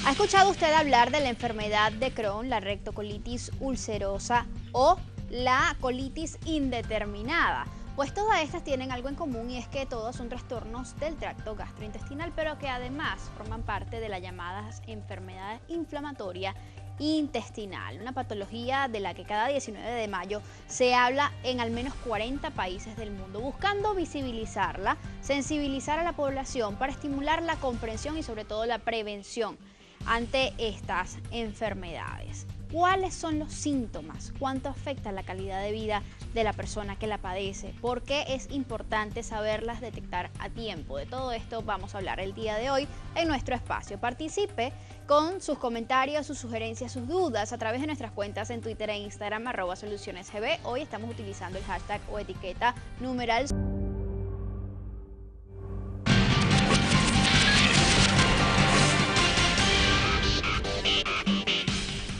¿Ha escuchado usted hablar de la enfermedad de Crohn, la rectocolitis ulcerosa o la colitis indeterminada? Pues todas estas tienen algo en común y es que todos son trastornos del tracto gastrointestinal, pero que además forman parte de las llamadas enfermedades inflamatorias intestinal, una patología de la que cada 19 de mayo se habla en al menos 40 países del mundo, buscando visibilizarla, sensibilizar a la población para estimular la comprensión y sobre todo la prevención ante estas enfermedades. ¿Cuáles son los síntomas? ¿Cuánto afecta la calidad de vida de la persona que la padece? ¿Por qué es importante saberlas detectar a tiempo? De todo esto vamos a hablar el día de hoy en nuestro espacio. Participe con sus comentarios, sus sugerencias, sus dudas a través de nuestras cuentas en Twitter e Instagram @solucionesgb. Hoy estamos utilizando el hashtag o etiqueta numeral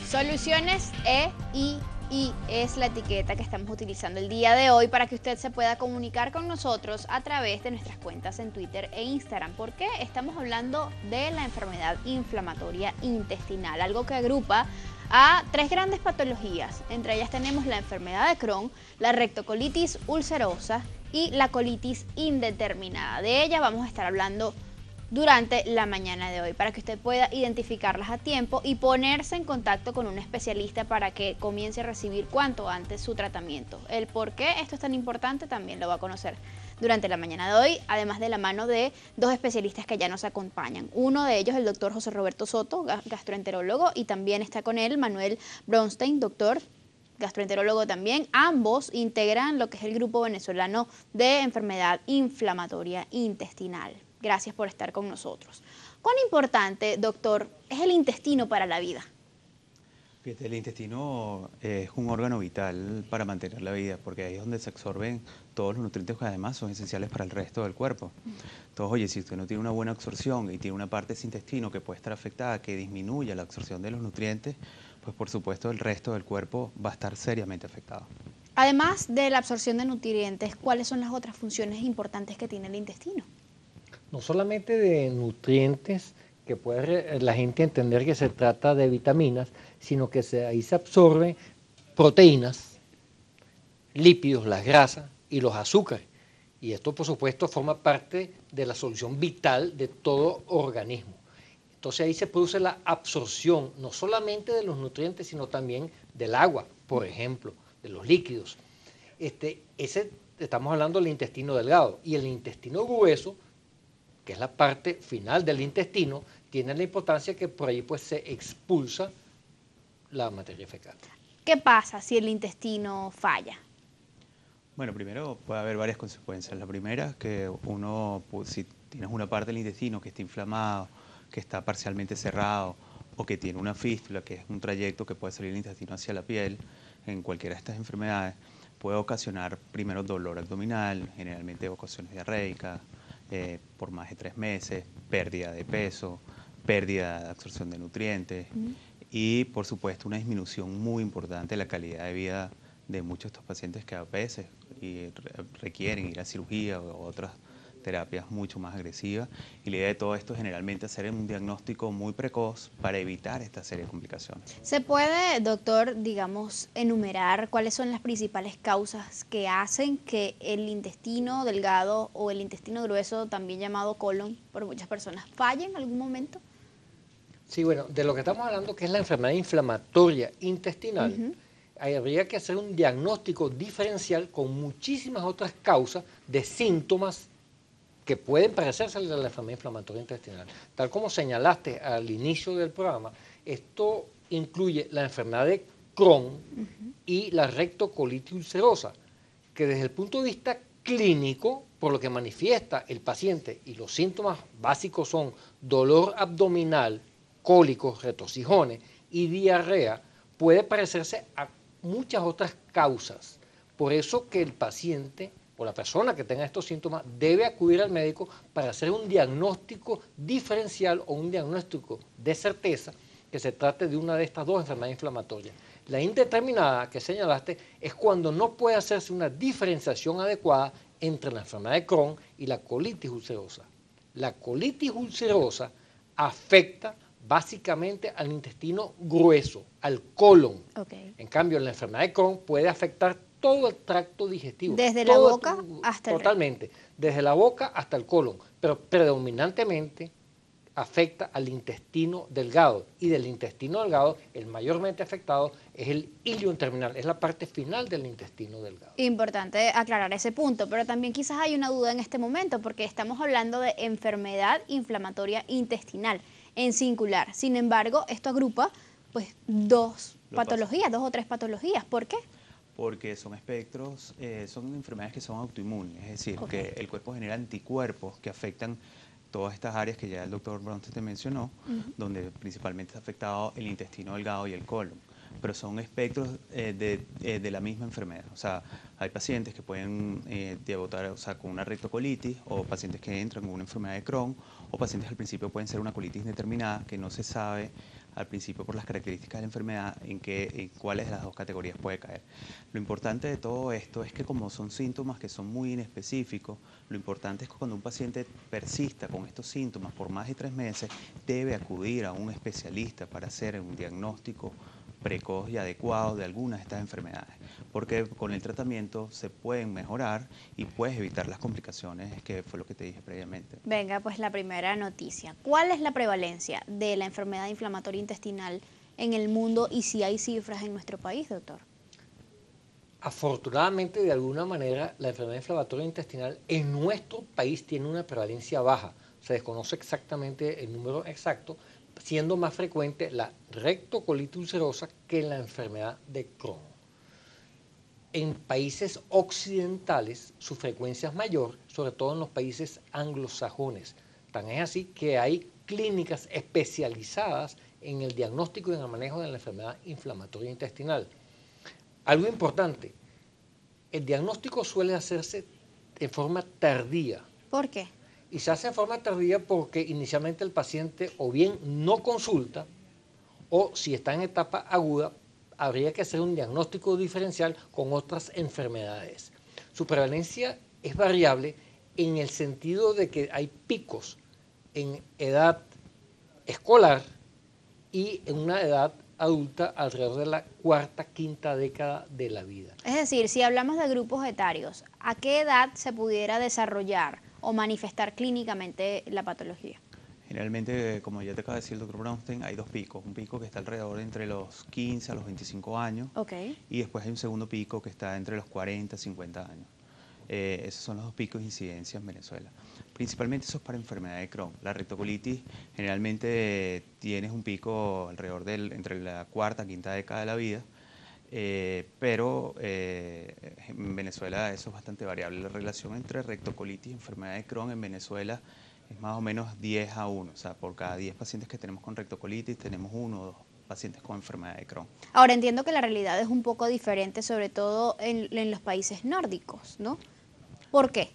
Soluciones EII es la etiqueta que estamos utilizando el día de hoy para que usted se pueda comunicar con nosotros a través de nuestras cuentas en Twitter e Instagram. ¿Por qué? Estamos hablando de la enfermedad inflamatoria intestinal, algo que agrupa a tres grandes patologías. Entre ellas tenemos la enfermedad de Crohn, la rectocolitis ulcerosa y la colitis indeterminada. De ella vamos a estar hablando durante la mañana de hoy para que usted pueda identificarlas a tiempo y ponerse en contacto con un especialista para que comience a recibir cuanto antes su tratamiento. El por qué esto es tan importante también lo va a conocer durante la mañana de hoy, además de la mano de dos especialistas que ya nos acompañan. Uno de ellos, el doctor José Roberto Soto, gastroenterólogo, y también está con él Manuel Bronstein, doctor gastroenterólogo también. Ambos integran lo que es el grupo venezolano de enfermedad inflamatoria intestinal. Gracias por estar con nosotros. ¿Cuán importante, doctor, es el intestino para la vida? Fíjate, el intestino es un órgano vital para mantener la vida, porque ahí es donde se absorben todos los nutrientes que además son esenciales para el resto del cuerpo. Entonces, oye, si usted no tiene una buena absorción y tiene una parte de ese intestino que puede estar afectada, que disminuya la absorción de los nutrientes, pues por supuesto el resto del cuerpo va a estar seriamente afectado. Además de la absorción de nutrientes, ¿cuáles son las otras funciones importantes que tiene el intestino? No solamente de nutrientes, que puede la gente entender que se trata de vitaminas, sino que ahí se absorben proteínas, lípidos, las grasas y los azúcares. Y esto, por supuesto, forma parte de la solución vital de todo organismo. Entonces ahí se produce la absorción, no solamente de los nutrientes, sino también del agua, por ejemplo, de los líquidos. Estamos hablando del intestino delgado. Y el intestino grueso, que es la parte final del intestino, tiene la importancia que por ahí pues se expulsa la materia fecal. ¿Qué pasa si el intestino falla? Bueno, primero puede haber varias consecuencias. La primera es que si tienes una parte del intestino que está inflamado, que está parcialmente cerrado o que tiene una fístula, que es un trayecto que puede salir del intestino hacia la piel, en cualquiera de estas enfermedades, puede ocasionar primero dolor abdominal, generalmente ocasiones diarreicas, por más de 3 meses, pérdida de peso, pérdida de absorción de nutrientes y por supuesto una disminución muy importante de la calidad de vida de muchos de estos pacientes que a veces requieren ir a cirugía o otras terapias mucho más agresivas. Y la idea de todo esto es generalmente hacer un diagnóstico muy precoz para evitar esta serie de complicaciones. ¿Se puede, doctor, digamos, enumerar cuáles son las principales causas que hacen que el intestino delgado o el intestino grueso, también llamado colon por muchas personas, falle en algún momento? Sí, bueno, de lo que estamos hablando, que es la enfermedad inflamatoria intestinal, habría que hacer un diagnóstico diferencial con muchísimas otras causas de síntomas que pueden parecerse a la enfermedad inflamatoria intestinal. Tal como señalaste al inicio del programa, esto incluye la enfermedad de Crohn y la rectocolitis ulcerosa, que desde el punto de vista clínico, por lo que manifiesta el paciente, y los síntomas básicos son dolor abdominal, cólicos, retorcijones y diarrea, puede parecerse a muchas otras causas. Por eso que el paciente o la persona que tenga estos síntomas debe acudir al médico para hacer un diagnóstico diferencial o un diagnóstico de certeza que se trate de una de estas dos enfermedades inflamatorias. La indeterminada que señalaste es cuando no puede hacerse una diferenciación adecuada entre la enfermedad de Crohn y la colitis ulcerosa. La colitis ulcerosa afecta básicamente al intestino grueso, al colon. Okay. En cambio, la enfermedad de Crohn puede afectar todo el tracto digestivo. Desde la boca hasta el totalmente, desde la boca hasta el colon, pero predominantemente afecta al intestino delgado, y del intestino delgado el mayormente afectado es el ileum terminal, es la parte final del intestino delgado. Importante aclarar ese punto, pero también quizás hay una duda en este momento porque estamos hablando de enfermedad inflamatoria intestinal en singular. Sin embargo, esto agrupa pues dos o tres patologías. ¿Por qué? Porque son espectros, son enfermedades que son autoinmunes, es decir, que el cuerpo genera anticuerpos que afectan todas estas áreas que ya el doctor Bronte te mencionó, donde principalmente está afectado el intestino delgado y el colon, pero son espectros de la misma enfermedad. O sea, hay pacientes que pueden debutar, o sea, con una rectocolitis, o pacientes que entran con una enfermedad de Crohn, o pacientes al principio pueden ser una colitis indeterminada que no se sabe al principio por las características de la enfermedad en cuáles de las dos categorías puede caer. Lo importante de todo esto es que como son síntomas que son muy inespecíficos, lo importante es que cuando un paciente persista con estos síntomas por más de 3 meses, debe acudir a un especialista para hacer un diagnóstico precoz y adecuado de algunas de estas enfermedades, porque con el tratamiento se pueden mejorar y puedes evitar las complicaciones, que fue lo que te dije previamente. Venga, pues la primera noticia. ¿Cuál es la prevalencia de la enfermedad inflamatoria intestinal en el mundo y si hay cifras en nuestro país, doctor? Afortunadamente, de alguna manera, la enfermedad inflamatoria intestinal en nuestro país tiene una prevalencia baja. Se desconoce exactamente el número exacto, siendo más frecuente la rectocolitis ulcerosa que la enfermedad de Crohn. En países occidentales su frecuencia es mayor, sobre todo en los países anglosajones. Tan es así que hay clínicas especializadas en el diagnóstico y en el manejo de la enfermedad inflamatoria intestinal. Algo importante, el diagnóstico suele hacerse de forma tardía. ¿Por qué? Y se hace de forma tardía porque inicialmente el paciente o bien no consulta, o si está en etapa aguda, habría que hacer un diagnóstico diferencial con otras enfermedades. Su prevalencia es variable en el sentido de que hay picos en edad escolar y en una edad adulta alrededor de la cuarta, quinta década de la vida. Es decir, si hablamos de grupos etarios, ¿a qué edad se pudiera desarrollar o manifestar clínicamente la patología? Generalmente, como ya te acaba de decir el doctor Brownstein, hay dos picos. Un pico que está alrededor entre los 15 a los 25 años, y después hay un segundo pico que está entre los 40 a 50 años. Esos son los dos picos de incidencia en Venezuela. Principalmente eso es para enfermedad de Crohn. La rectocolitis generalmente tienes un pico alrededor entre la cuarta y quinta década de la vida, pero en Venezuela eso es bastante variable. La relación entre rectocolitis y enfermedad de Crohn en Venezuela es más o menos 10 a 1. O sea, por cada 10 pacientes que tenemos con rectocolitis tenemos 1 o 2 pacientes con enfermedad de Crohn. Ahora entiendo que la realidad es un poco diferente, sobre todo en los países nórdicos, ¿no? ¿Por qué?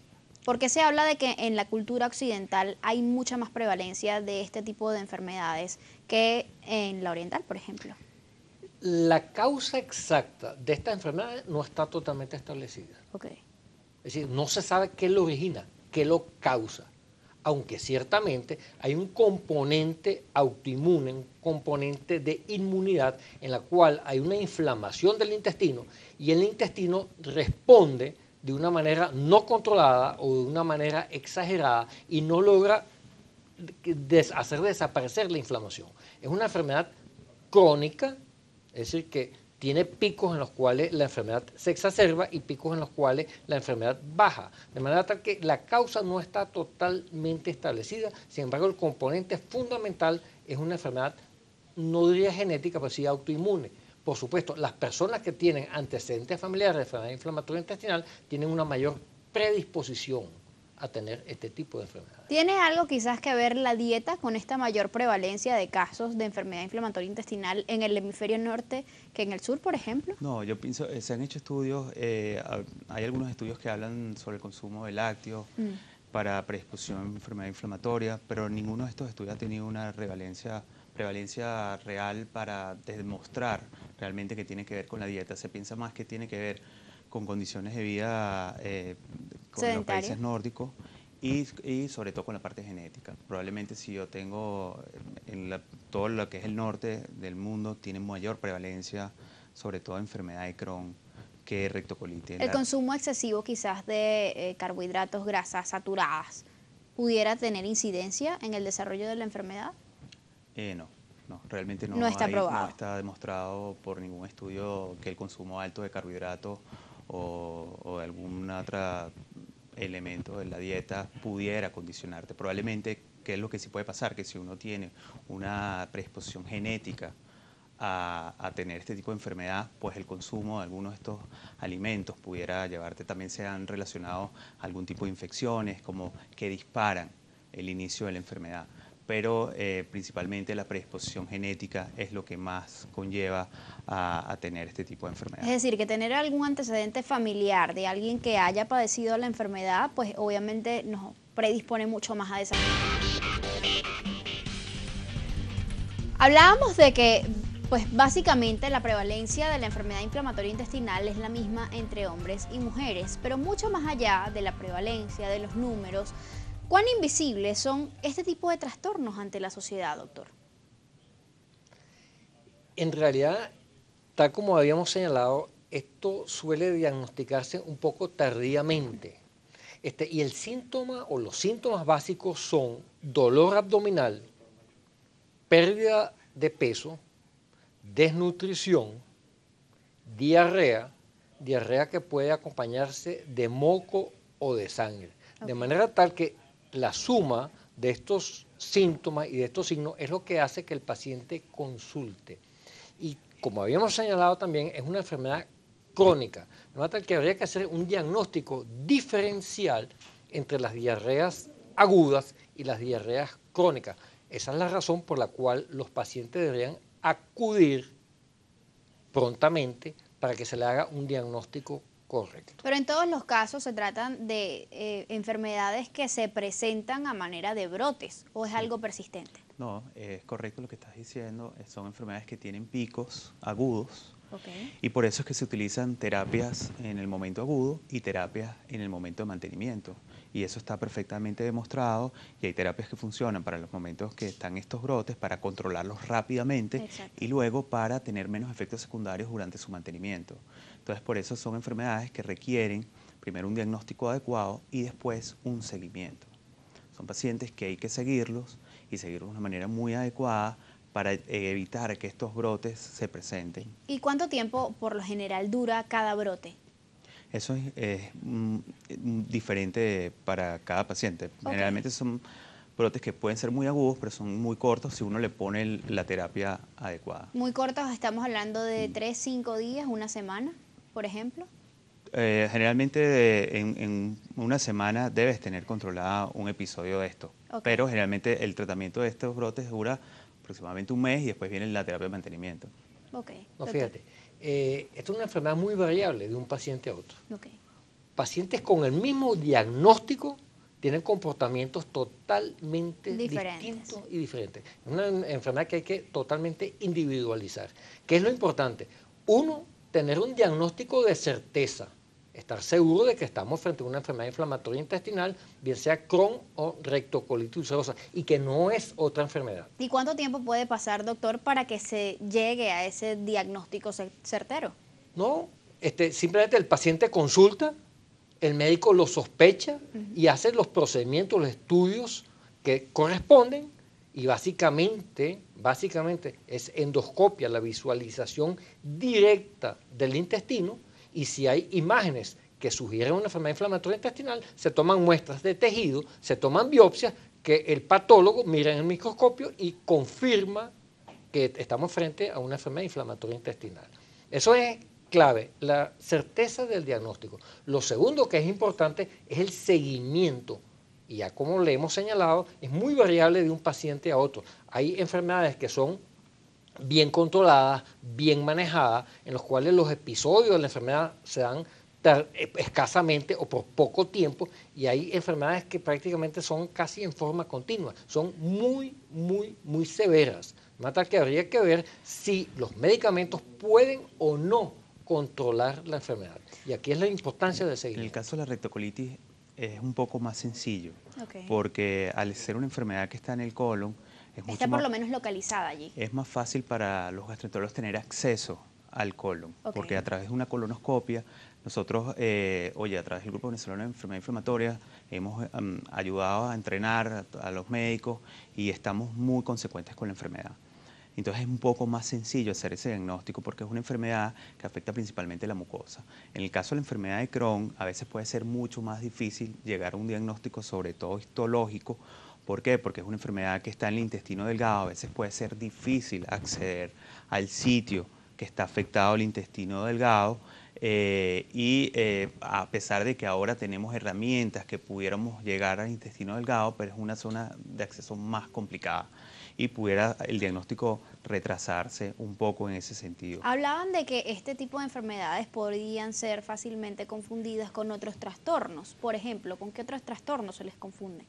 Porque se habla de que en la cultura occidental hay mucha más prevalencia de este tipo de enfermedades que en la oriental, por ejemplo. La causa exacta de esta enfermedad no está totalmente establecida. Okay. Es decir, no se sabe qué lo origina, qué lo causa. Aunque ciertamente hay un componente autoinmune, un componente de inmunidad en la cual hay una inflamación del intestino y el intestino responde de una manera no controlada o de una manera exagerada y no logra hacer desaparecer la inflamación. Es una enfermedad crónica, es decir, que tiene picos en los cuales la enfermedad se exacerba y picos en los cuales la enfermedad baja. De manera tal que la causa no está totalmente establecida, sin embargo el componente fundamental es una enfermedad, no diría genética, pero sí autoinmune. Por supuesto, las personas que tienen antecedentes familiares de enfermedad inflamatoria intestinal tienen una mayor predisposición a tener este tipo de enfermedades. ¿Tiene algo quizás que ver la dieta con esta mayor prevalencia de casos de enfermedad inflamatoria intestinal en el hemisferio norte que en el sur, por ejemplo? No, yo pienso, se han hecho estudios, hay algunos estudios que hablan sobre el consumo de lácteos para predisposición a enfermedad inflamatoria, pero ninguno de estos estudios ha tenido una prevalencia real para demostrar realmente que tiene que ver con la dieta. Se piensa más que tiene que ver con condiciones de vida con los países nórdicos y sobre todo con la parte genética. Probablemente si yo tengo todo lo que es el norte del mundo tiene mayor prevalencia, sobre todo enfermedad de Crohn que rectocolitis. El consumo excesivo quizás de carbohidratos, grasas saturadas, ¿pudiera tener incidencia en el desarrollo de la enfermedad? No, realmente no está probado. No está demostrado por ningún estudio que el consumo alto de carbohidratos o de algún otro elemento de la dieta pudiera condicionarte. Probablemente, ¿qué es lo que sí puede pasar? Que si uno tiene una predisposición genética a tener este tipo de enfermedad, pues el consumo de algunos de estos alimentos pudiera llevarte, también sean relacionados a algún tipo de infecciones, como que disparan el inicio de la enfermedad. Pero principalmente la predisposición genética es lo que más conlleva a tener este tipo de enfermedad. Es decir, que tener algún antecedente familiar de alguien que haya padecido la enfermedad, pues obviamente nos predispone mucho más a desarrollar. Hablábamos de que pues básicamente la prevalencia de la enfermedad inflamatoria intestinal es la misma entre hombres y mujeres, pero mucho más allá de la prevalencia, de los números, ¿cuán invisibles son este tipo de trastornos ante la sociedad, doctor? En realidad, tal como habíamos señalado, esto suele diagnosticarse un poco tardíamente. Y el síntoma o los síntomas básicos son dolor abdominal, pérdida de peso, desnutrición, diarrea que puede acompañarse de moco o de sangre. Okay. De manera tal que la suma de estos síntomas y de estos signos es lo que hace que el paciente consulte. Y como habíamos señalado también, es una enfermedad crónica, de manera tal que habría que hacer un diagnóstico diferencial entre las diarreas agudas y las diarreas crónicas. Esa es la razón por la cual los pacientes deberían acudir prontamente para que se le haga un diagnóstico correcto. Pero en todos los casos se tratan de enfermedades que se presentan a manera de brotes, ¿o es algo persistente? No, es correcto lo que estás diciendo, son enfermedades que tienen picos agudos. Okay. Y por eso es que se utilizan terapias en el momento agudo y terapias en el momento de mantenimiento. Y eso está perfectamente demostrado y hay terapias que funcionan para los momentos que están estos brotes, para controlarlos rápidamente. Exacto. Y luego para tener menos efectos secundarios durante su mantenimiento. Entonces, por eso son enfermedades que requieren primero un diagnóstico adecuado y después un seguimiento. Son pacientes que hay que seguirlos y seguirlos de una manera muy adecuada para evitar que estos brotes se presenten. ¿Y cuánto tiempo por lo general dura cada brote? Eso es diferente para cada paciente. Okay. Generalmente son brotes que pueden ser muy agudos, pero son muy cortos si uno le pone la terapia adecuada. Muy cortos, estamos hablando de 3, 5 días, una semana, por ejemplo. Generalmente en una semana debes tener controlada un episodio de esto. Okay. Pero generalmente el tratamiento de estos brotes dura aproximadamente un mes y después viene la terapia de mantenimiento. Okay. No, fíjate, esto es una enfermedad muy variable de un paciente a otro. Okay. Pacientes con el mismo diagnóstico tienen comportamientos totalmente distintos y diferentes. Es una enfermedad que hay que totalmente individualizar. ¿Qué es lo importante? Uno, tener un diagnóstico de certeza. Estar seguro de que estamos frente a una enfermedad inflamatoria intestinal, bien sea Crohn o rectocolitis ulcerosa, y que no es otra enfermedad. ¿Y cuánto tiempo puede pasar, doctor, para que se llegue a ese diagnóstico certero? No, simplemente el paciente consulta, el médico lo sospecha y hace los procedimientos, los estudios que corresponden, y básicamente es endoscopia, la visualización directa del intestino. Y si hay imágenes que sugieren una enfermedad inflamatoria intestinal, se toman muestras de tejido, se toman biopsias que el patólogo mira en el microscopio y confirma que estamos frente a una enfermedad inflamatoria intestinal. Eso es clave, la certeza del diagnóstico. Lo segundo que es importante es el seguimiento. Y ya como le hemos señalado, es muy variable de un paciente a otro. Hay enfermedades que son bien controladas, bien manejadas, en los cuales los episodios de la enfermedad se dan escasamente o por poco tiempo, y hay enfermedades que prácticamente son casi en forma continua, son muy severas. De manera que habría que ver si los medicamentos pueden o no controlar la enfermedad. Y aquí es la importancia de seguir. En el caso de la rectocolitis es un poco más sencillo, Okay. porque al ser una enfermedad que está en el colon, Es Está mucho por más, lo menos localizada allí. es más fácil para los gastroenterólogos tener acceso al colon, Ok. porque a través de una colonoscopia, nosotros, a través del Grupo Venezolano de Enfermedad Inflamatoria, hemos ayudado a entrenar a los médicos y estamos muy consecuentes con la enfermedad. Entonces es un poco más sencillo hacer ese diagnóstico porque es una enfermedad que afecta principalmente la mucosa. En el caso de la enfermedad de Crohn, a veces puede ser mucho más difícil llegar a un diagnóstico, sobre todo histológico. ¿Por qué? Porque es una enfermedad que está en el intestino delgado. A veces puede ser difícil acceder al sitio que está afectado el intestino delgado a pesar de que ahora tenemos herramientas que pudiéramos llegar al intestino delgado, pero es una zona de acceso más complicada y pudiera el diagnóstico retrasarse un poco en ese sentido. Hablaban de que este tipo de enfermedades podrían ser fácilmente confundidas con otros trastornos. Por ejemplo, ¿con qué otros trastornos se les confunde?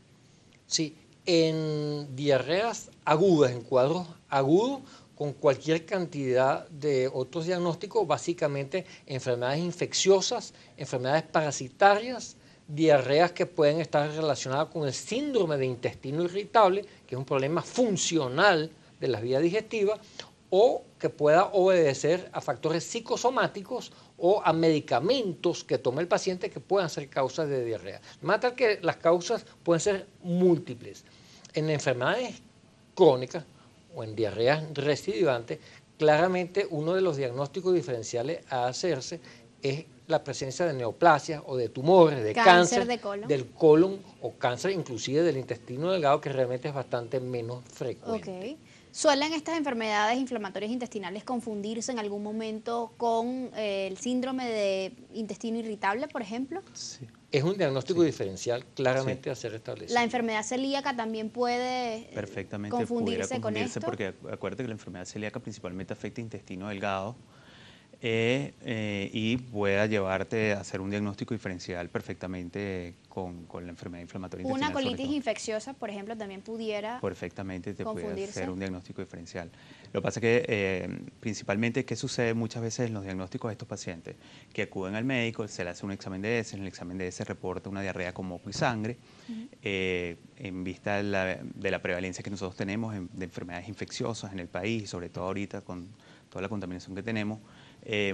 Sí, en diarreas agudas, en cuadros agudos, con cualquier cantidad de otros diagnósticos, básicamente enfermedades infecciosas, enfermedades parasitarias, diarreas que pueden estar relacionadas con el síndrome de intestino irritable, que es un problema funcional de las vías digestivas, o que pueda obedecer a factores psicosomáticos o a medicamentos que tome el paciente que puedan ser causas de diarrea. De manera tal que las causas pueden ser múltiples. En enfermedades crónicas o en diarreas recidivantes, claramente uno de los diagnósticos diferenciales a hacerse es la presencia de neoplasias o de tumores, de cáncer de colon. del colon o cáncer inclusive del intestino delgado, que realmente es bastante menos frecuente. Ok. ¿Suelen estas enfermedades inflamatorias intestinales confundirse en algún momento con el síndrome de intestino irritable, por ejemplo? Sí. Es un diagnóstico Sí. diferencial claramente a ser establecido. ¿La enfermedad celíaca también puede Perfectamente confundirse pudiera con confundirse esto? porque acuérdate que la enfermedad celíaca principalmente afecta intestino delgado y pueda llevarte a hacer un diagnóstico diferencial perfectamente con la enfermedad inflamatoria intestinal. Una colitis infecciosa, por ejemplo, también pudiera Perfectamente te puede confundirse. hacer un diagnóstico diferencial. Lo que pasa es que principalmente, ¿qué sucede muchas veces en los diagnósticos de estos pacientes? Que acuden al médico, se le hace un examen de heces, en el examen de heces reporta una diarrea con moco y sangre, en vista de la prevalencia que nosotros tenemos de enfermedades infecciosas en el país, sobre todo ahorita con toda la contaminación que tenemos,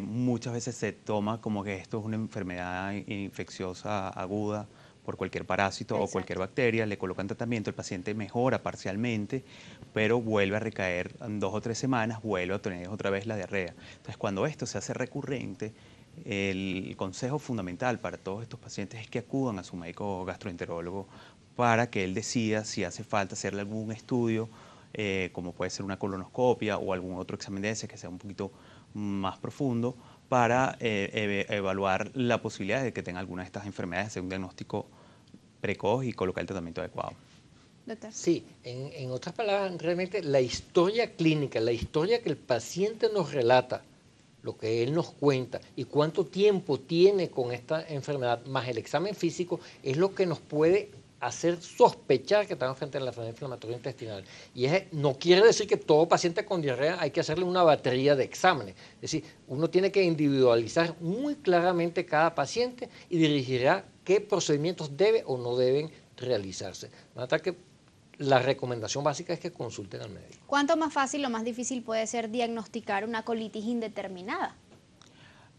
muchas veces se toma como que esto es una enfermedad infecciosa aguda por cualquier parásito o cualquier bacteria, le colocan tratamiento, el paciente mejora parcialmente, pero vuelve a recaer en 2 o 3 semanas, vuelve a tener otra vez la diarrea. Entonces, cuando esto se hace recurrente, el consejo fundamental para todos estos pacientes es que acudan a su médico gastroenterólogo para que él decida si hace falta hacerle algún estudio, como puede ser una colonoscopia o algún otro examen de heces que sea un poquito más profundo, para evaluar la posibilidad de que tenga alguna de estas enfermedades, hacer un diagnóstico precoz y colocar el tratamiento adecuado. Doctor. Sí, en otras palabras, realmente la historia clínica, la historia que el paciente nos relata, lo que él nos cuenta y cuánto tiempo tiene con esta enfermedad, más el examen físico, es lo que nos puede hacer sospechar que estamos frente a la enfermedad inflamatoria intestinal. Y no quiere decir que todo paciente con diarrea hay que hacerle una batería de exámenes. Es decir, uno tiene que individualizar muy claramente cada paciente y dirigirá qué procedimientos debe o no deben realizarse. Hasta que la recomendación básica es que consulten al médico. ¿Cuánto más fácil o más difícil puede ser diagnosticar una colitis indeterminada?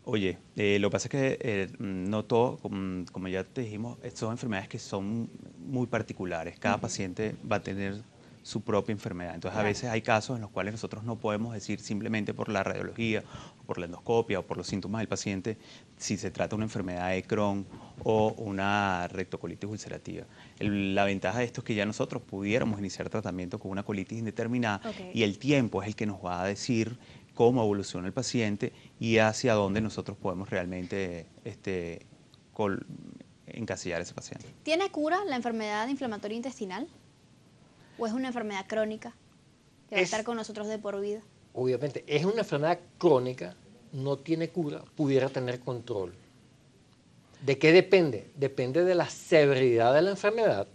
Oye, lo que pasa es que no todo, como ya te dijimos, son enfermedades que son muy particulares. Cada paciente va a tener su propia enfermedad. Entonces, a veces hay casos en los cuales nosotros no podemos decir simplemente por la radiología, o por la endoscopia, o por los síntomas del paciente, si se trata de una enfermedad de Crohn o una rectocolitis ulcerativa. La ventaja de esto es que ya nosotros pudiéramos iniciar tratamiento con una colitis indeterminada y el tiempo es el que nos va a decir cómo evoluciona el paciente y hacia dónde nosotros podemos realmente encasillar a ese paciente. ¿Tiene cura la enfermedad inflamatoria intestinal? ¿O es una enfermedad crónica que va a estar con nosotros de por vida? Obviamente, es una enfermedad crónica, no tiene cura, pudiera tener control. ¿De qué depende? Depende de la severidad de la enfermedad.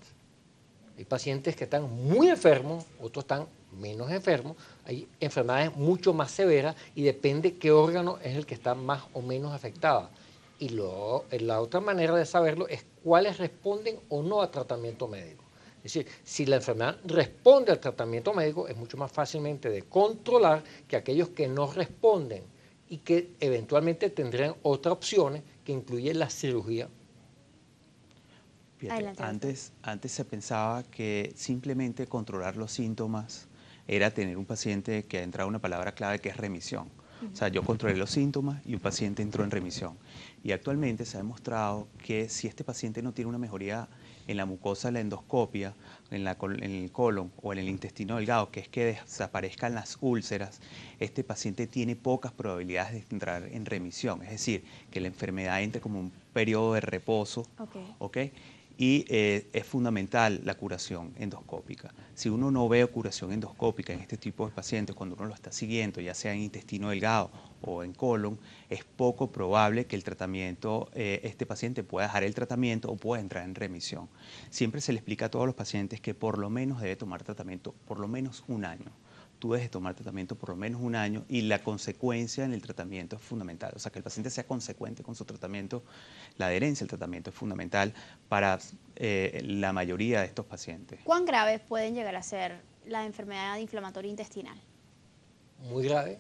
Hay pacientes que están muy enfermos, otros están menos enfermos. Hay enfermedades mucho más severas y depende qué órgano es el que está más o menos afectado. Y la otra manera de saberlo es cuáles responden o no a tratamiento médico. Es decir, si la enfermedad responde al tratamiento médico, es mucho más fácilmente de controlar que aquellos que no responden y que eventualmente tendrían otras opciones que incluyen la cirugía. Fíjate, Adelante, doctor. antes se pensaba que simplemente controlar los síntomas era tener un paciente que ha entrado una palabra clave que es remisión. O sea, yo controlé los síntomas y un paciente entró en remisión. Y actualmente se ha demostrado que si este paciente no tiene una mejoría en la mucosa de la endoscopia, en el colon o en el intestino delgado, que es que desaparezcan las úlceras, este paciente tiene pocas probabilidades de entrar en remisión. Es decir, que la enfermedad entre como un periodo de reposo, ¿ok? Y es fundamental la curación endoscópica. Si uno no ve curación endoscópica en este tipo de pacientes, cuando uno lo está siguiendo, ya sea en intestino delgado o en colon, es poco probable que el tratamiento, este paciente pueda dejar el tratamiento o pueda entrar en remisión. Siempre se le explica a todos los pacientes que por lo menos debe tomar tratamiento por lo menos un año. Tú debes tomar tratamiento por lo menos un año y la consecuencia en el tratamiento es fundamental. O sea, que el paciente sea consecuente con su tratamiento, la adherencia al tratamiento es fundamental para la mayoría de estos pacientes. ¿Cuán graves pueden llegar a ser la enfermedad inflamatoria intestinal? Muy grave,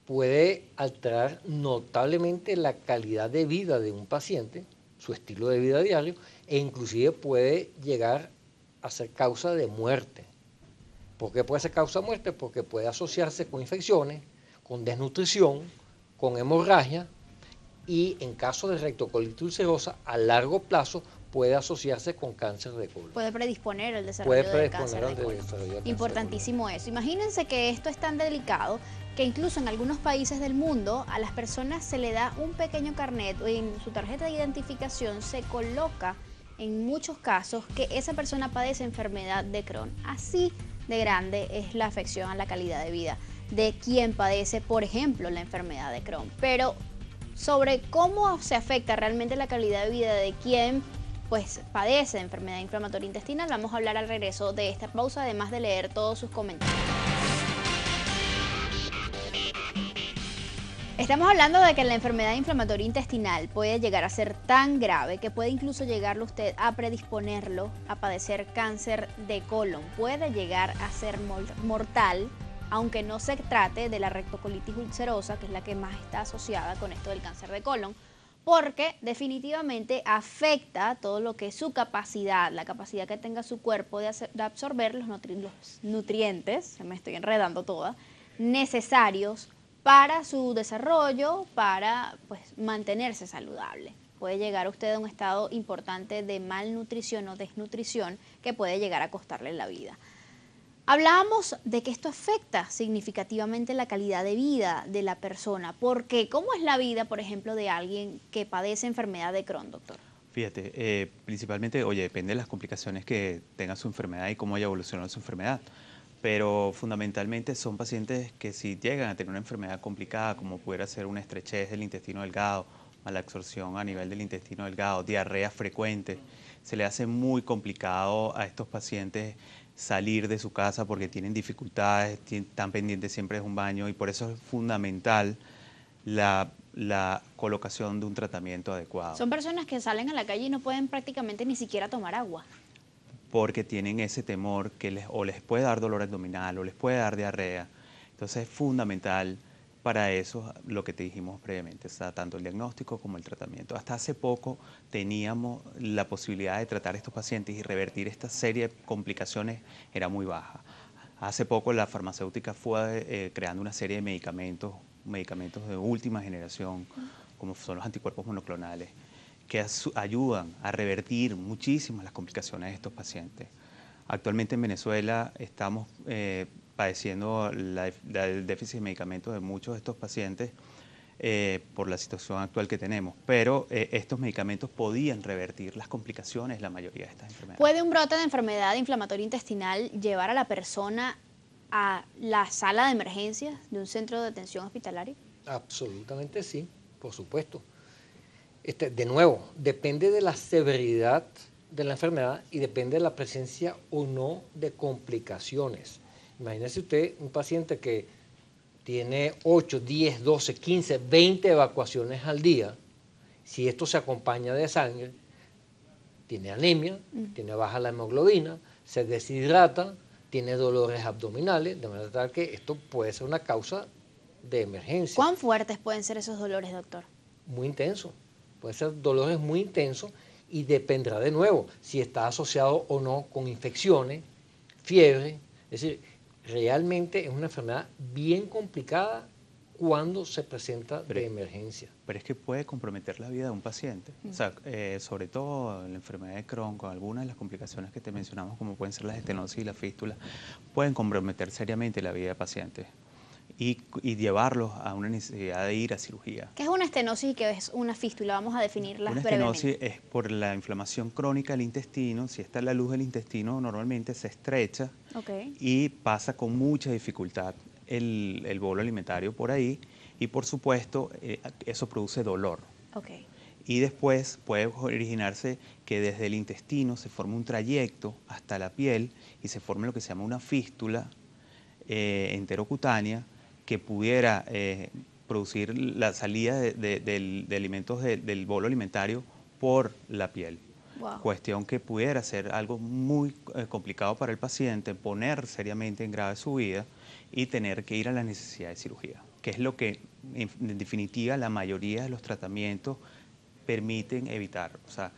puede alterar notablemente la calidad de vida de un paciente, su estilo de vida diario, e inclusive puede llegar a ser causa de muerte. ¿Por qué puede ser causa de muerte? Porque puede asociarse con infecciones, con desnutrición, con hemorragia y en caso de rectocolitis ulcerosa a largo plazo puede asociarse con cáncer de colon. Puede predisponer al desarrollo del cáncer de colon. desarrollo del cáncer Importantísimo eso. Imagínense que esto es tan delicado que incluso en algunos países del mundo a las personas se le da un pequeño carnet o en su tarjeta de identificación se coloca en muchos casos que esa persona padece enfermedad de Crohn. Así de grande es la afección a la calidad de vida de quien padece, por ejemplo, la enfermedad de Crohn. Pero sobre cómo se afecta realmente la calidad de vida de quien pues padece enfermedad inflamatoria intestinal, vamos a hablar al regreso de esta pausa, además de leer todos sus comentarios. Estamos hablando de que la enfermedad inflamatoria intestinal puede llegar a ser tan grave que puede incluso llegarlo usted a predisponerlo a padecer cáncer de colon. Puede llegar a ser mortal, aunque no se trate de la rectocolitis ulcerosa, que es la que más está asociada con esto del cáncer de colon, porque definitivamente afecta todo lo que es su capacidad, la capacidad que tenga su cuerpo de absorber los nutrientes, se me estoy enredando toda, necesarios para su desarrollo, para pues mantenerse saludable. Puede llegar usted a un estado importante de malnutrición o desnutrición que puede llegar a costarle la vida. Hablábamos de que esto afecta significativamente la calidad de vida de la persona. ¿Por qué? ¿Cómo es la vida, por ejemplo, de alguien que padece enfermedad de Crohn, doctor? Fíjate, principalmente, depende de las complicaciones que tenga su enfermedad y cómo haya evolucionado su enfermedad. Pero fundamentalmente son pacientes que si llegan a tener una enfermedad complicada, como pudiera ser una estrechez del intestino delgado, mala absorción a nivel del intestino delgado, diarrea frecuente, se le hace muy complicado a estos pacientes salir de su casa porque tienen dificultades, están pendientes siempre de un baño y por eso es fundamental la colocación de un tratamiento adecuado. Son personas que salen a la calle y no pueden prácticamente ni siquiera tomar agua. Porque tienen ese temor que les puede dar dolor abdominal o les puede dar diarrea. Entonces es fundamental para eso lo que te dijimos previamente, o sea, tanto el diagnóstico como el tratamiento. Hasta hace poco teníamos la posibilidad de tratar a estos pacientes y revertir esta serie de complicaciones, era muy baja. Hace poco la farmacéutica fue creando una serie de medicamentos de última generación, como son los anticuerpos monoclonales, que ayudan a revertir muchísimas las complicaciones de estos pacientes. Actualmente en Venezuela estamos padeciendo el déficit de medicamentos de muchos de estos pacientes por la situación actual que tenemos, pero estos medicamentos podían revertir las complicaciones de la mayoría de estas enfermedades. ¿Puede un brote de enfermedad inflamatoria intestinal llevar a la persona a la sala de emergencias de un centro de atención hospitalario? Absolutamente sí, por supuesto. De nuevo, depende de la severidad de la enfermedad y depende de la presencia o no de complicaciones. Imagínese usted un paciente que tiene 8, 10, 12, 15, 20 evacuaciones al día. Si esto se acompaña de sangre, tiene anemia, tiene baja la hemoglobina, se deshidrata, tiene dolores abdominales, de manera tal que esto puede ser una causa de emergencia. ¿Cuán fuertes pueden ser esos dolores, doctor? Muy intenso, puede ser dolores muy intensos y dependerá de nuevo si está asociado o no con infecciones, fiebre. Es decir, realmente es una enfermedad bien complicada cuando se presenta de emergencia. Pero es que puede comprometer la vida de un paciente. O sea, sobre todo en la enfermedad de Crohn, con algunas de las complicaciones que te mencionamos, como pueden ser las estenosis y la fístula, pueden comprometer seriamente la vida del paciente y llevarlos a una necesidad de ir a cirugía. ¿Qué es una estenosis y qué es una fístula? Vamos a definirlas brevemente. Una estenosis es por la inflamación crónica del intestino. Si está en la luz del intestino, normalmente se estrecha y pasa con mucha dificultad el bolo alimentario por ahí, y por supuesto eso produce dolor. Y después puede originarse que desde el intestino se forme un trayecto hasta la piel y se forme lo que se llama una fístula enterocutánea, que pudiera producir la salida de alimentos del bolo alimentario por la piel. Cuestión que pudiera ser algo muy complicado para el paciente, poner seriamente en grave su vida y tener que ir a la necesidad de cirugía, que es lo que en definitiva la mayoría de los tratamientos permiten evitar, o sea,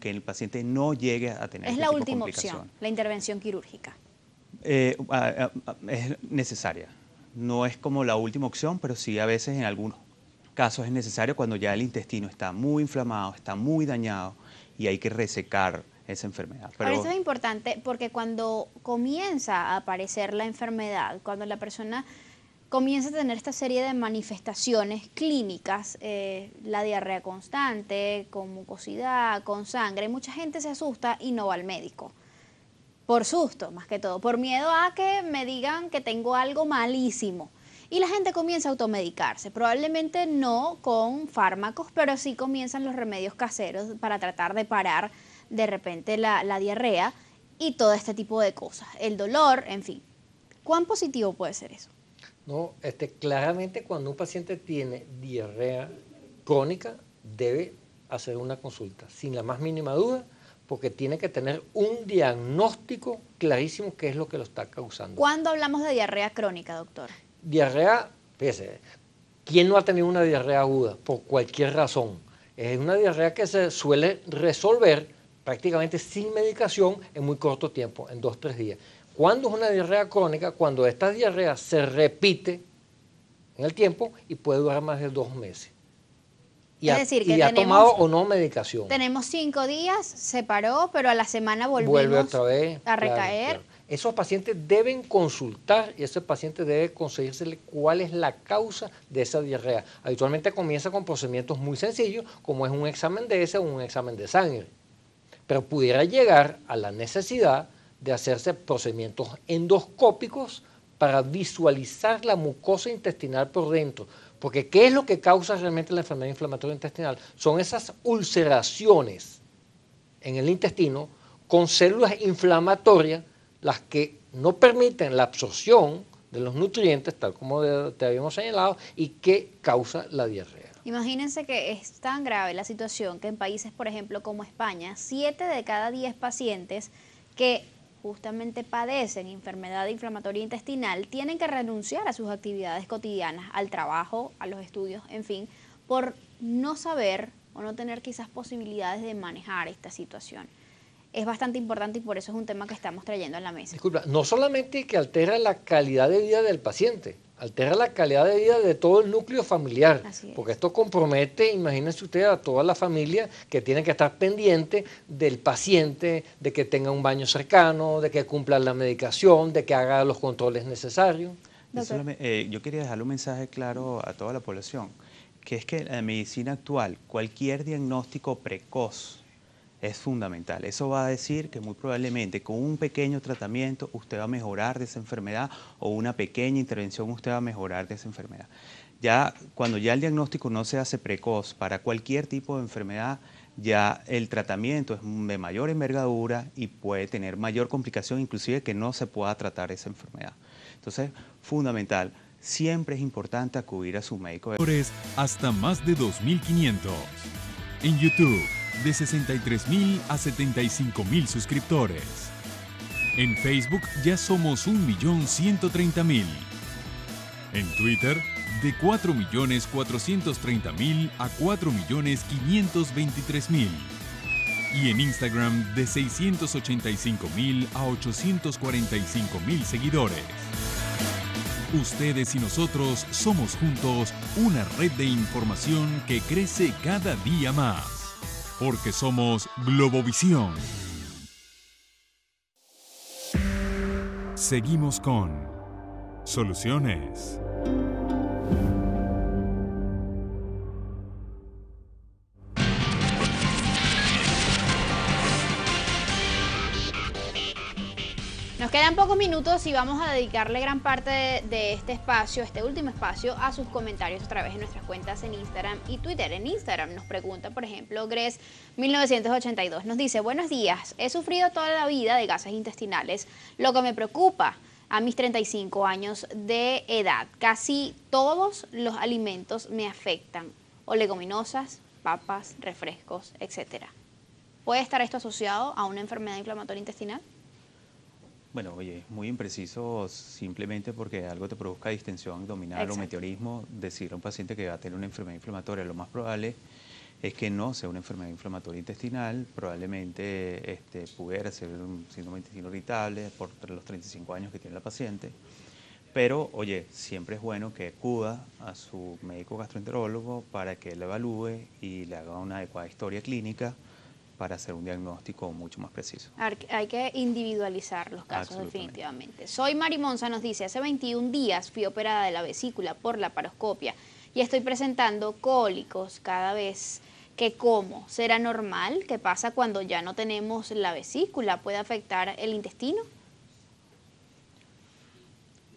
que el paciente no llegue a tener este tipo de complicación. Es la última opción, la intervención quirúrgica. Es necesaria. No es como la última opción, pero sí a veces en algunos casos es necesario cuando ya el intestino está muy inflamado, está muy dañado y hay que resecar esa enfermedad. Pero eso es importante porque cuando comienza a aparecer la enfermedad, cuando la persona comienza a tener esta serie de manifestaciones clínicas, la diarrea constante, con mucosidad, con sangre, mucha gente se asusta y no va al médico. Por susto, más que todo, por miedo a que me digan que tengo algo malísimo. Y la gente comienza a automedicarse, probablemente no con fármacos, pero sí comienzan los remedios caseros para tratar de parar de repente la diarrea y todo este tipo de cosas, el dolor, en fin. ¿Cuán positivo puede ser eso? No, claramente cuando un paciente tiene diarrea crónica debe hacer una consulta, sin la más mínima duda, porque tiene que tener un diagnóstico clarísimo qué es lo que lo está causando. ¿Cuándo hablamos de diarrea crónica, doctor? Diarrea, fíjese, ¿quién no ha tenido una diarrea aguda? Por cualquier razón. Es una diarrea que se suele resolver prácticamente sin medicación en muy corto tiempo, en 2 o 3 días. ¿Cuándo es una diarrea crónica? Cuando esta diarrea se repite en el tiempo y puede durar más de 2 meses. Es decir, que ha tomado o no medicación. Tenemos 5 días, se paró, pero a la semana vuelve otra vez a recaer. Claro. Esos pacientes deben consultar y ese paciente debe conseguírsele cuál es la causa de esa diarrea. Habitualmente comienza con procedimientos muy sencillos, como es un examen de heces o un examen de sangre. Pero pudiera llegar a la necesidad de hacerse procedimientos endoscópicos para visualizar la mucosa intestinal por dentro. Porque ¿qué es lo que causa realmente la enfermedad inflamatoria intestinal? Son esas ulceraciones en el intestino con células inflamatorias, las que no permiten la absorción de los nutrientes, tal como te habíamos señalado, y que causa la diarrea. Imagínense que es tan grave la situación que en países, por ejemplo, como España, 7 de cada 10 pacientes que justamente padecen enfermedad inflamatoria intestinal tienen que renunciar a sus actividades cotidianas, al trabajo, a los estudios, en fin, por no saber o no tener quizás posibilidades de manejar esta situación. Es bastante importante y por eso es un tema que estamos trayendo a la mesa. Disculpa, no solamente que altera la calidad de vida del paciente, altera la calidad de vida de todo el núcleo familiar, porque esto compromete, imagínense usted, a toda la familia que tiene que estar pendiente del paciente, de que tenga un baño cercano, de que cumpla la medicación, de que haga los controles necesarios. Yo quería dejarle un mensaje claro a toda la población, que es que en la medicina actual cualquier diagnóstico precoz es fundamental. Eso va a decir que muy probablemente con un pequeño tratamiento usted va a mejorar de esa enfermedad o una pequeña intervención usted va a mejorar de esa enfermedad. Ya cuando ya el diagnóstico no se hace precoz para cualquier tipo de enfermedad, ya el tratamiento es de mayor envergadura y puede tener mayor complicación, inclusive que no se pueda tratar esa enfermedad. Entonces, fundamental, siempre es importante acudir a su médico. Hasta más de 2.500. En YouTube, de 63.000 a 75.000 suscriptores. En Facebook ya somos 1.130.000. En Twitter, de 4.430.000 a 4.523.000. Y en Instagram, de 685.000 a 845.000 seguidores. Ustedes y nosotros somos juntos una red de información que crece cada día más. Porque somos Globovisión. Seguimos con Soluciones. Nos quedan pocos minutos y vamos a dedicarle gran parte de este espacio, este último espacio, a sus comentarios a través de nuestras cuentas en Instagram y Twitter. En Instagram nos pregunta, por ejemplo, Gres 1982, nos dice: buenos días, he sufrido toda la vida de gases intestinales, lo que me preocupa a mis 35 años de edad. Casi todos los alimentos me afectan, o leguminosas, papas, refrescos, etc. ¿Puede estar esto asociado a una enfermedad inflamatoria intestinal? Bueno, oye, es muy impreciso simplemente porque algo te produzca distensión abdominal. Exacto. O meteorismo, decirle a un paciente que va a tener una enfermedad inflamatoria. Lo más probable es que no sea una enfermedad inflamatoria intestinal, probablemente pudiera ser un síndrome de intestino irritable por los 35 años que tiene la paciente. Pero, oye, siempre es bueno que acuda a su médico gastroenterólogo para que lo evalúe y le haga una adecuada historia clínica para hacer un diagnóstico mucho más preciso. Hay que individualizar los casos definitivamente. Soy Mari Monza, nos dice: hace 21 días fui operada de la vesícula por laparoscopia y estoy presentando cólicos cada vez que como. ¿Será normal? ¿Qué pasa cuando ya no tenemos la vesícula? ¿Puede afectar el intestino?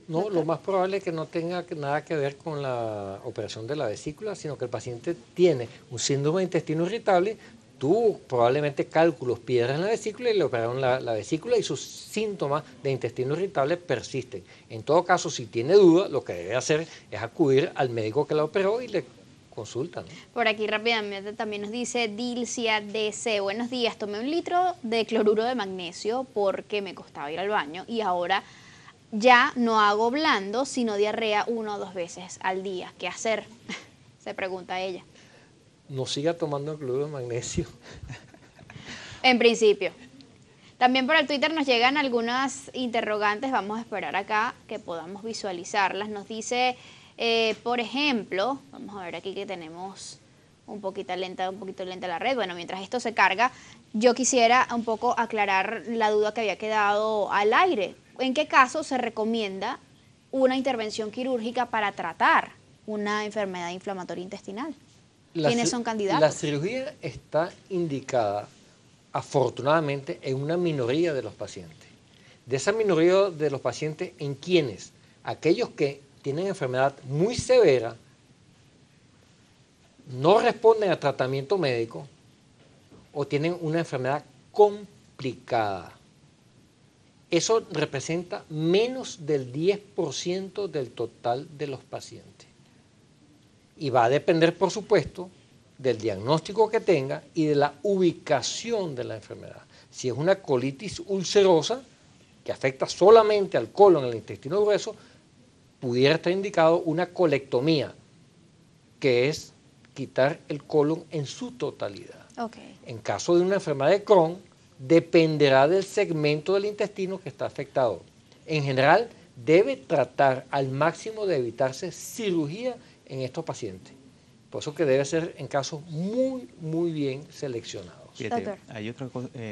No, lo más probable es que no tenga nada que ver con la operación de la vesícula, sino que el paciente tiene un síndrome de intestino irritable. Tuvo probablemente cálculos, piedras en la vesícula y le operaron la vesícula y sus síntomas de intestino irritable persisten. En todo caso, si tiene duda, lo que debe hacer es acudir al médico que la operó y le consultan. Por aquí rápidamente también nos dice Dilcia DC: buenos días, tomé 1 litro de cloruro de magnesio porque me costaba ir al baño y ahora ya no hago blando, sino diarrea 1 o 2 veces al día. ¿Qué hacer? Se pregunta ella. No siga tomando cloruro de magnesio. En principio. También por el Twitter nos llegan algunas interrogantes. Vamos a esperar acá que podamos visualizarlas. Nos dice, por ejemplo, vamos a ver aquí que tenemos un poquito lenta la red. Bueno, mientras esto se carga, yo quisiera un poco aclarar la duda que había quedado al aire. ¿En qué caso se recomienda una intervención quirúrgica para tratar una enfermedad inflamatoria intestinal? ¿Quiénes son candidatos? La cirugía está indicada, afortunadamente, en una minoría de los pacientes. De esa minoría de los pacientes, ¿en quiénes? Aquellos que tienen enfermedad muy severa, no responden a tratamiento médico o tienen una enfermedad complicada. Eso representa menos del 10% del total de los pacientes. Y va a depender, por supuesto, del diagnóstico que tenga y de la ubicación de la enfermedad. Si es una colitis ulcerosa, que afecta solamente al colon, el intestino grueso, pudiera estar indicado una colectomía, que es quitar el colon en su totalidad. Okay. En caso de una enfermedad de Crohn, dependerá del segmento del intestino que está afectado. En general, debe tratar al máximo de evitarse cirugía en estos pacientes. Por eso que debe ser en casos muy, muy bien seleccionados. Fíjate, hay otra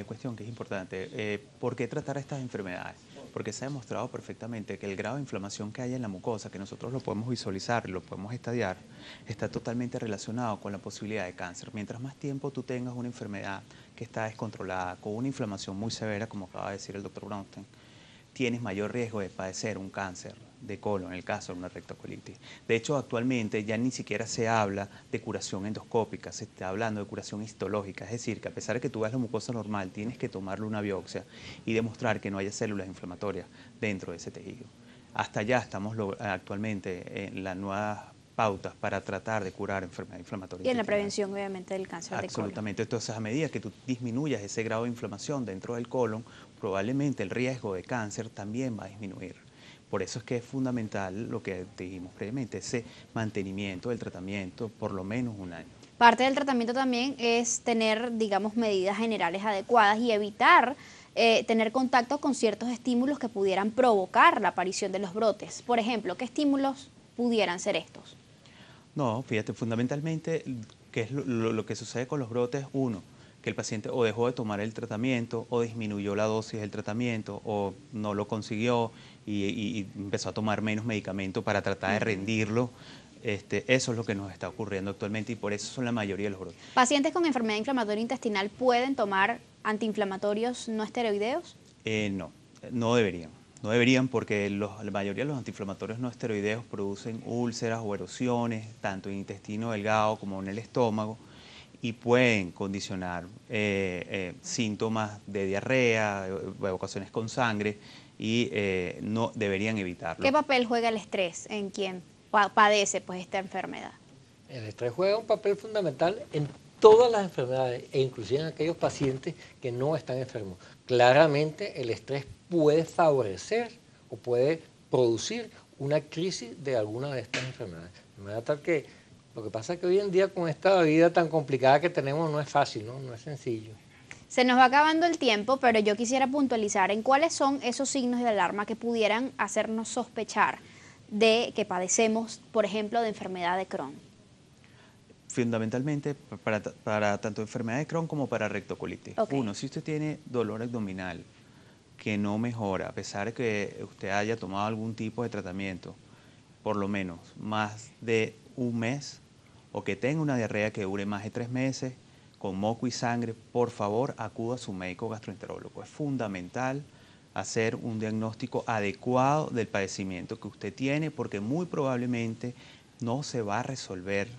cuestión que es importante. ¿Por qué tratar estas enfermedades? Porque se ha demostrado perfectamente que el grado de inflamación que hay en la mucosa, que nosotros lo podemos visualizar, lo podemos estadiar, está totalmente relacionado con la posibilidad de cáncer. Mientras más tiempo tú tengas una enfermedad que está descontrolada, con una inflamación muy severa, como acaba de decir el doctor Brownstein, tienes mayor riesgo de padecer un cáncer de colon, en el caso de una rectocolitis. De hecho, actualmente ya ni siquiera se habla de curación endoscópica, se está hablando de curación histológica, es decir, que a pesar de que tú veas la mucosa normal, tienes que tomarle una biopsia y demostrar que no haya células inflamatorias dentro de ese tejido. Hasta allá estamos actualmente en las nuevas pautas para tratar de curar enfermedad inflamatoria Y en la intestinal. prevención, obviamente, del cáncer de colon. Absolutamente. Entonces, a medida que tú disminuyas ese grado de inflamación dentro del colon, probablemente el riesgo de cáncer también va a disminuir. Por eso es que es fundamental lo que dijimos previamente, ese mantenimiento del tratamiento por lo menos un año. Parte del tratamiento también es tener, digamos, medidas generales adecuadas y evitar tener contacto con ciertos estímulos que pudieran provocar la aparición de los brotes. Por ejemplo, ¿qué estímulos pudieran ser estos? No, fíjate, fundamentalmente, ¿qué es lo que sucede con los brotes? Uno, que el paciente o dejó de tomar el tratamiento o disminuyó la dosis del tratamiento o no lo consiguió y empezó a tomar menos medicamento para tratar de rendirlo. Eso es lo que nos está ocurriendo actualmente y por eso son la mayoría de los brotes. ¿Pacientes con enfermedad inflamatoria intestinal pueden tomar antiinflamatorios no esteroideos? No, no deberían. No deberían porque la mayoría de los antiinflamatorios no esteroideos producen úlceras o erosiones, tanto en intestino delgado como en el estómago, y pueden condicionar síntomas de diarrea, evacuaciones con sangre, y no deberían evitarlo. ¿Qué papel juega el estrés en quien padece pues esta enfermedad? El estrés juega un papel fundamental en todas las enfermedades e inclusive en aquellos pacientes que no están enfermos. Claramente el estrés puede favorecer o puede producir una crisis de alguna de estas enfermedades. De manera tal que lo que pasa es que hoy en día con esta vida tan complicada que tenemos no es fácil, no es sencillo. Se nos va acabando el tiempo, pero yo quisiera puntualizar en cuáles son esos signos de alarma que pudieran hacernos sospechar de que padecemos, por ejemplo, de enfermedad de Crohn. Fundamentalmente para tanto enfermedad de Crohn como para rectocolitis. Okay. Uno, si usted tiene dolor abdominal que no mejora, a pesar de que usted haya tomado algún tipo de tratamiento, por lo menos más de un mes, o que tenga una diarrea que dure más de 3 meses, con moco y sangre, por favor acuda a su médico gastroenterólogo. Es fundamental hacer un diagnóstico adecuado del padecimiento que usted tiene, porque muy probablemente no se va a resolver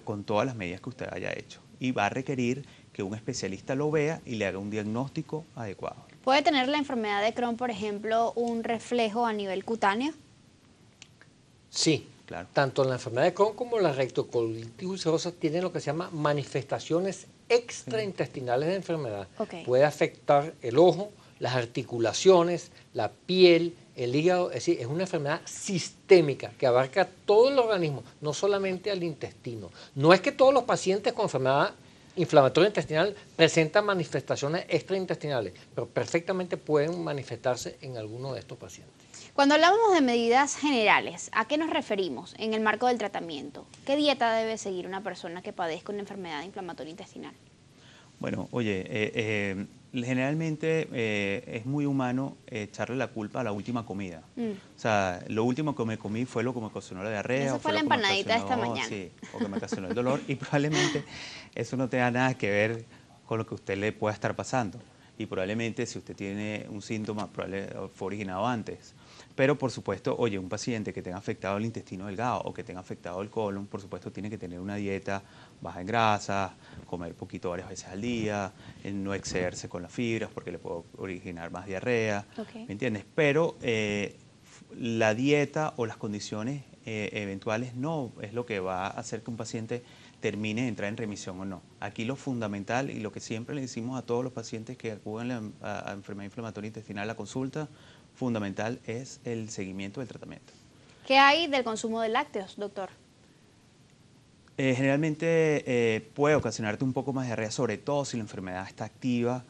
con todas las medidas que usted haya hecho y va a requerir que un especialista lo vea y le haga un diagnóstico adecuado. ¿Puede tener la enfermedad de Crohn, por ejemplo, un reflejo a nivel cutáneo? Sí, claro. Tanto la enfermedad de Crohn como la rectocolitis ulcerosa tienen lo que se llama manifestaciones extraintestinales de enfermedad. Okay. Puede afectar el ojo, las articulaciones, la piel, el hígado, es decir, es una enfermedad sistémica que abarca todo el organismo, no solamente al intestino. No es que todos los pacientes con enfermedad inflamatoria intestinal presentan manifestaciones extraintestinales, pero perfectamente pueden manifestarse en alguno de estos pacientes. Cuando hablamos de medidas generales, ¿a qué nos referimos en el marco del tratamiento? ¿Qué dieta debe seguir una persona que padezca una enfermedad inflamatoria intestinal? Bueno, oye, generalmente es muy humano echarle la culpa a la última comida. O sea, lo último que me comí fue lo que me ocasionó la diarrea. Eso o fue la lo que me empanadita de esta ocasionó- mañana. Sí, o que me ocasionó el dolor. Y probablemente eso no tenga nada que ver con lo que a usted le pueda estar pasando. Y probablemente si usted tiene un síntoma, fue originado antes. Pero por supuesto, oye, un paciente que tenga afectado el intestino delgado o que tenga afectado el colon, por supuesto tiene que tener una dieta baja en grasas, comer poquito varias veces al día, no excederse con las fibras porque le puede originar más diarrea, Okay. ¿me entiendes? Pero la dieta o las condiciones eventuales no es lo que va a hacer que un paciente termine de entrar en remisión o no. Aquí lo fundamental y lo que siempre le decimos a todos los pacientes que acuden a enfermedad inflamatoria intestinal a la consulta, fundamental es el seguimiento del tratamiento. ¿Qué hay del consumo de lácteos, doctor? Generalmente puede ocasionarte un poco más de diarrea, sobre todo si la enfermedad está activa,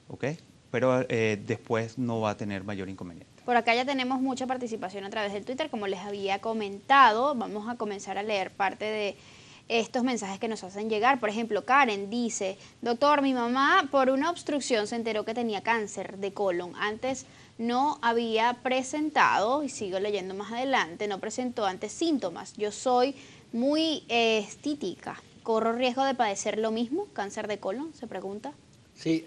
¿ok? Pero después no va a tener mayor inconveniente. Por acá ya tenemos mucha participación a través del Twitter, como les había comentado. Vamos a comenzar a leer parte de estos mensajes que nos hacen llegar. Por ejemplo, Karen dice: doctor, mi mamá por una obstrucción se enteró que tenía cáncer de colon. Antes no había presentado, y sigo leyendo más adelante, no presentó antes síntomas. Yo soy muy estítica. ¿Corro riesgo de padecer lo mismo? ¿Cáncer de colon? Se pregunta. Sí,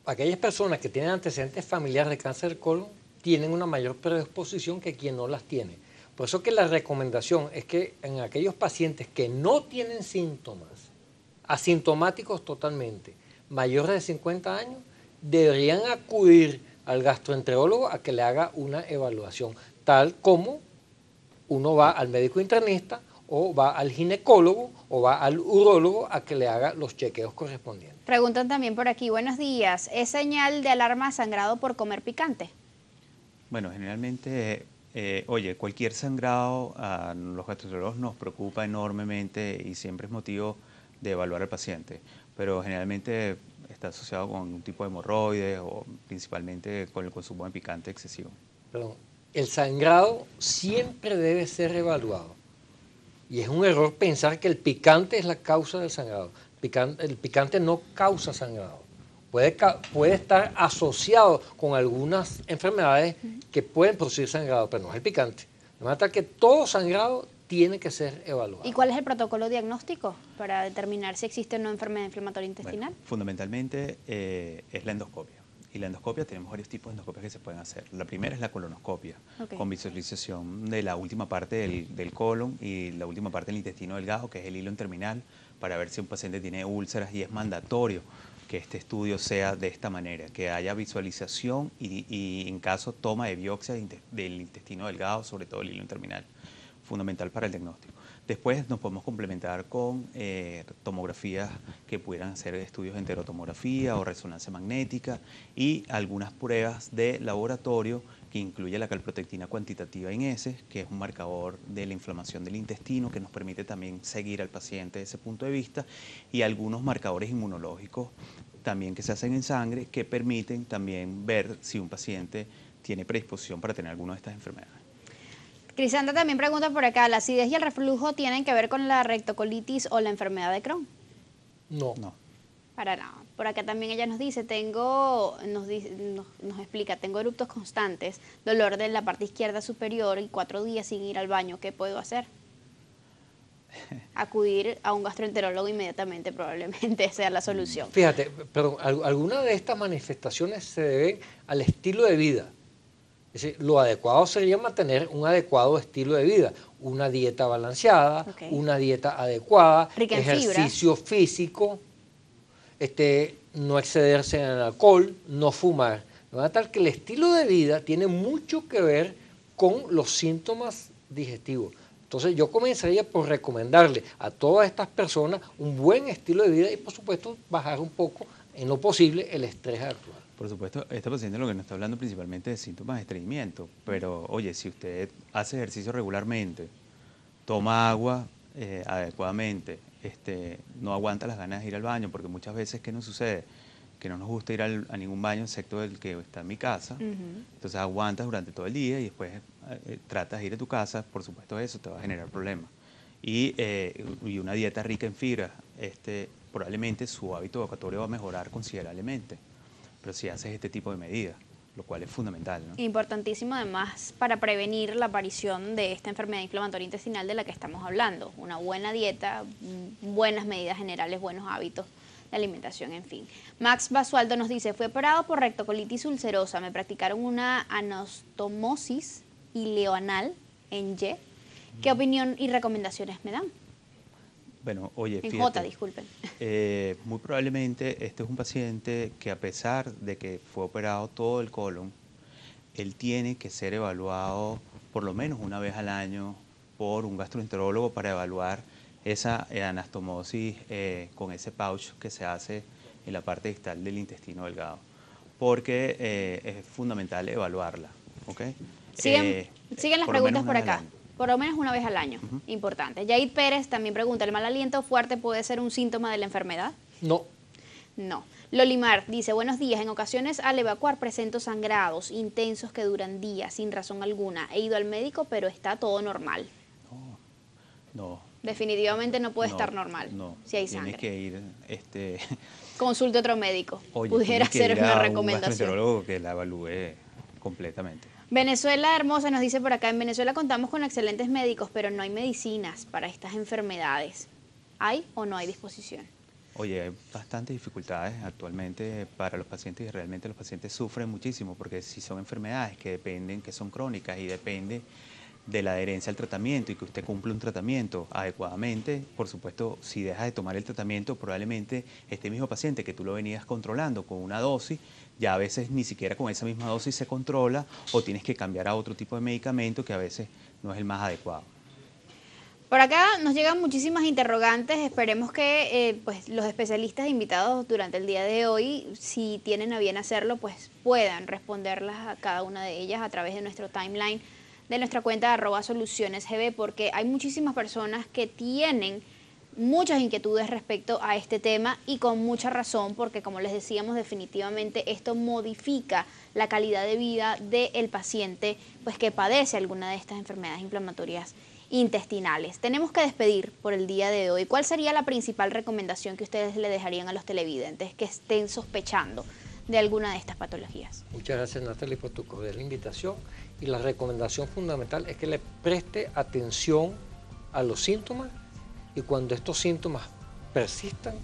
aquellas personas que tienen antecedentes familiares de cáncer de colon tienen una mayor predisposición que quien no las tiene. Por eso que la recomendación es que en aquellos pacientes que no tienen síntomas, asintomáticos totalmente, mayores de 50 años, deberían acudir al gastroenterólogo a que le haga una evaluación, tal como uno va al médico internista o va al ginecólogo o va al urólogo a que le haga los chequeos correspondientes. Preguntan también por aquí, buenos días, ¿es señal de alarma sangrado por comer picante? Bueno, generalmente, oye, cualquier sangrado a los gastroenterólogos nos preocupa enormemente y siempre es motivo de evaluar al paciente, pero generalmente está asociado con un tipo de hemorroides o principalmente con el consumo de picante excesivo. Perdón, el sangrado siempre debe ser evaluado y es un error pensar que el picante es la causa del sangrado. El picante no causa sangrado. Puede estar asociado con algunas enfermedades que pueden producir sangrado, pero no es el picante. De manera tal que todo sangrado tiene que ser evaluado. ¿Y cuál es el protocolo diagnóstico para determinar si existe o no enfermedad inflamatoria intestinal? Bueno, fundamentalmente es la endoscopia. Y la endoscopia, tenemos varios tipos de endoscopias que se pueden hacer. La primera es la colonoscopia, con visualización de la última parte del colon y la última parte del intestino delgado, que es el hilum terminal, para ver si un paciente tiene úlceras, y es mandatorio que este estudio sea de esta manera, que haya visualización y en caso toma de biopsia del intestino delgado, sobre todo el hilum terminal, fundamental para el diagnóstico. Después nos podemos complementar con tomografías que pudieran hacer estudios de enterotomografía o resonancia magnética y algunas pruebas de laboratorio que incluye la calprotectina cuantitativa en heces, que es un marcador de la inflamación del intestino que nos permite también seguir al paciente desde ese punto de vista, y algunos marcadores inmunológicos también que se hacen en sangre que permiten también ver si un paciente tiene predisposición para tener alguna de estas enfermedades. Crisanta también pregunta por acá, ¿la acidez y el reflujo tienen que ver con la rectocolitis o la enfermedad de Crohn? No. No. Para nada. Por acá también ella nos dice, nos explica, tengo eruptos constantes, dolor de la parte izquierda superior y 4 días sin ir al baño, ¿qué puedo hacer? Acudir a un gastroenterólogo inmediatamente probablemente sea la solución. Fíjate, perdón, algunas de estas manifestaciones se deben al estilo de vida. Es decir, lo adecuado sería mantener un adecuado estilo de vida, una dieta balanceada, una dieta adecuada, rica en ejercicio físico, no excederse en el alcohol, no fumar. De manera tal que el estilo de vida tiene mucho que ver con los síntomas digestivos. Entonces yo comenzaría por recomendarle a todas estas personas un buen estilo de vida y por supuesto bajar un poco, en lo posible, el estrés actual. Por supuesto, este paciente lo que nos está hablando principalmente de síntomas de estreñimiento, pero oye, si usted hace ejercicio regularmente, toma agua adecuadamente, no aguanta las ganas de ir al baño, porque muchas veces, ¿qué nos sucede? Que no nos gusta ir a ningún baño excepto el que está en mi casa, entonces aguantas durante todo el día y después tratas de ir a tu casa, por supuesto eso te va a generar problemas. Y una dieta rica en fibra, probablemente su hábito evocatorio va a mejorar considerablemente, pero si haces este tipo de medidas, lo cual es fundamental, ¿no? Importantísimo además para prevenir la aparición de esta enfermedad inflamatoria intestinal de la que estamos hablando. Una buena dieta, buenas medidas generales, buenos hábitos de alimentación, en fin. Max Basualdo nos dice, fui operado por rectocolitis ulcerosa, me practicaron una anastomosis ileoanal en Y. ¿Qué opinión y recomendaciones me dan? Bueno, oye, en fíjate, J, disculpen. Muy probablemente este es un paciente que, a pesar de que fue operado todo el colon, él tiene que ser evaluado por lo menos una vez al año por un gastroenterólogo para evaluar esa anastomosis con ese pouch que se hace en la parte distal del intestino delgado, porque es fundamental evaluarla, ¿ok? Siguen las preguntas por acá. Por lo menos una vez al año, importante. Yair Pérez también pregunta, ¿el mal aliento fuerte puede ser un síntoma de la enfermedad? No. No. Lolimar dice, buenos días, en ocasiones al evacuar presento sangrados intensos que duran días sin razón alguna. He ido al médico, pero está todo normal. No. Definitivamente no puede estar normal si hay sangre. Tienes que ir, consulte a otro médico. Oye, pudiera ser una recomendación. Un gastroenterólogo que la evalúe completamente. Venezuela Hermosa nos dice por acá, en Venezuela contamos con excelentes médicos, pero no hay medicinas para estas enfermedades. ¿Hay o no hay disposición? Oye, hay bastantes dificultades actualmente para los pacientes y realmente los pacientes sufren muchísimo porque si son enfermedades que son crónicas y dependen de la adherencia al tratamiento y que usted cumple un tratamiento adecuadamente, por supuesto, si dejas de tomar el tratamiento, probablemente este mismo paciente que tú lo venías controlando con una dosis, ya a veces ni siquiera con esa misma dosis se controla o tienes que cambiar a otro tipo de medicamento que a veces no es el más adecuado. Por acá nos llegan muchísimas interrogantes, esperemos que pues los especialistas invitados durante el día de hoy, si tienen a bien hacerlo, pues puedan responderlas a cada una de ellas a través de nuestro timeline, de nuestra cuenta @solucionesgb, porque hay muchísimas personas que tienen muchas inquietudes respecto a este tema y con mucha razón, porque como les decíamos, definitivamente esto modifica la calidad de vida del paciente pues que padece alguna de estas enfermedades inflamatorias intestinales. Tenemos que despedir por el día de hoy. ¿Cuál sería la principal recomendación que ustedes le dejarían a los televidentes que estén sospechando de alguna de estas patologías? Muchas gracias, Natalie, por tu cordial invitación. Y la recomendación fundamental es que le preste atención a los síntomas y cuando estos síntomas persistan,